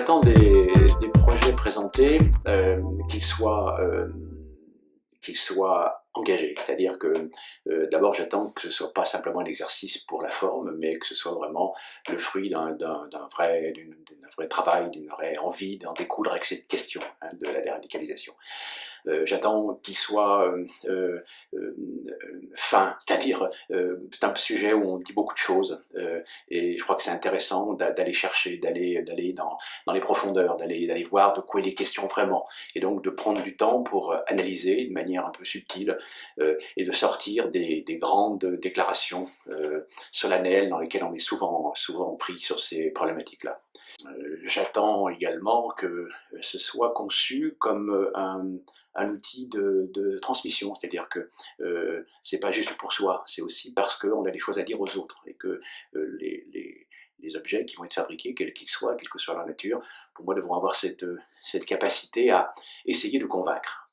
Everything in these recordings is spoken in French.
J'attends des projets présentés qui soient engagés. C'est-à-dire que d'abord j'attends que ce ne soit pas simplement un exercice pour la forme, mais que ce soit vraiment le fruit d'un vrai travail, d'une vraie envie d'en découdre avec cette question de la déradicalisation. J'attends qu'il soit fin, c'est-à-dire c'est un sujet où on dit beaucoup de choses et je crois que c'est intéressant d'aller chercher, d'aller dans les profondeurs, d'aller voir de quoi il est question vraiment et donc de prendre du temps pour analyser de manière un peu subtile et de sortir des grandes déclarations solennelles dans lesquelles on est souvent pris sur ces problématiques-là. J'attends également que ce soit conçu comme un outil de transmission, c'est-à-dire que c'est pas juste pour soi, c'est aussi parce qu'on a des choses à dire aux autres et que les objets qui vont être fabriqués, quels qu'ils soient, quelle que soit leur nature, pour moi devront avoir cette capacité à essayer de convaincre.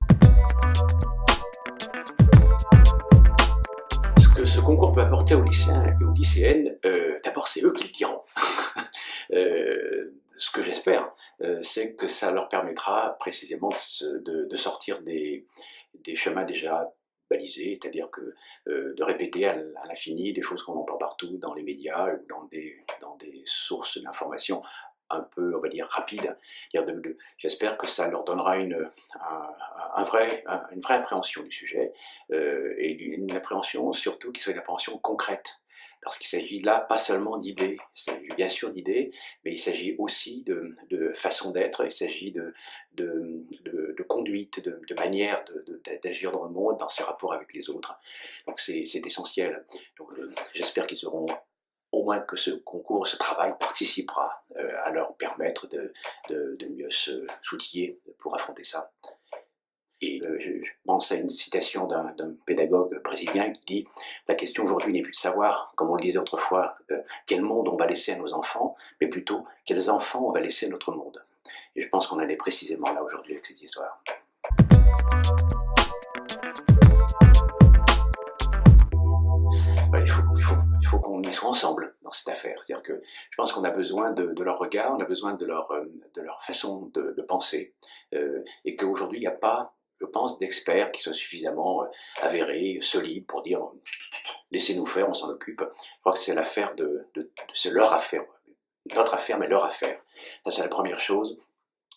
Ce que ce concours peut apporter aux lycéens et aux lycéennes, d'abord c'est eux qui le diront. Ce que j'espère, c'est que ça leur permettra précisément de sortir des chemins déjà balisés, c'est-à-dire que de répéter à l'infini des choses qu'on entend partout dans les médias ou dans des sources d'information un peu, on va dire, rapides. J'espère que ça leur donnera une vraie appréhension du sujet et une appréhension surtout qui soit une appréhension concrète. Parce qu'il s'agit là pas seulement d'idées, il s'agit bien sûr d'idées, mais il s'agit aussi de façon d'être, il s'agit de conduite, de manière d'agir dans le monde, dans ses rapports avec les autres. Donc c'est essentiel. Donc j'espère qu'ils auront, au moins que ce concours, ce travail participera à leur permettre de mieux s'outiller pour affronter ça. Et je pense à une citation d'un pédagogue brésilien qui dit « La question aujourd'hui n'est plus de savoir, comme on le disait autrefois, quel monde on va laisser à nos enfants, mais plutôt quels enfants on va laisser à notre monde. » Et je pense qu'on en est précisément là aujourd'hui avec cette histoire. Voilà, il faut qu'on y soit ensemble dans cette affaire. C'est-à-dire que je pense qu'on a besoin de leur regard, on a besoin de leur façon de penser, et qu'aujourd'hui il n'y a pas, je pense, d'experts qui soient suffisamment avérés, solides pour dire « laissez-nous faire, on s'en occupe ». Je crois que c'est l'affaire c'est leur affaire, notre affaire, mais leur affaire. Ça, c'est la première chose.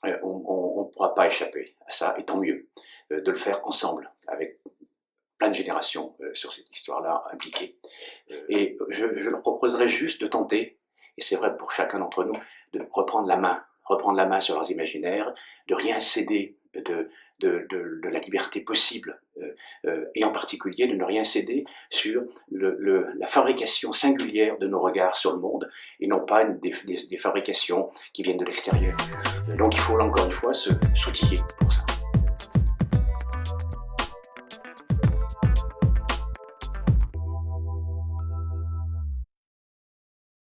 On ne pourra pas échapper à ça, et tant mieux, de le faire ensemble, avec plein de générations sur cette histoire-là impliquées. Et je leur proposerais juste de tenter, et c'est vrai pour chacun d'entre nous, de reprendre la main sur leurs imaginaires, de rien céder de la liberté possible, et en particulier de ne rien céder sur la fabrication singulière de nos regards sur le monde, et non pas des fabrications qui viennent de l'extérieur. Donc il faut encore une fois s'outiller pour ça.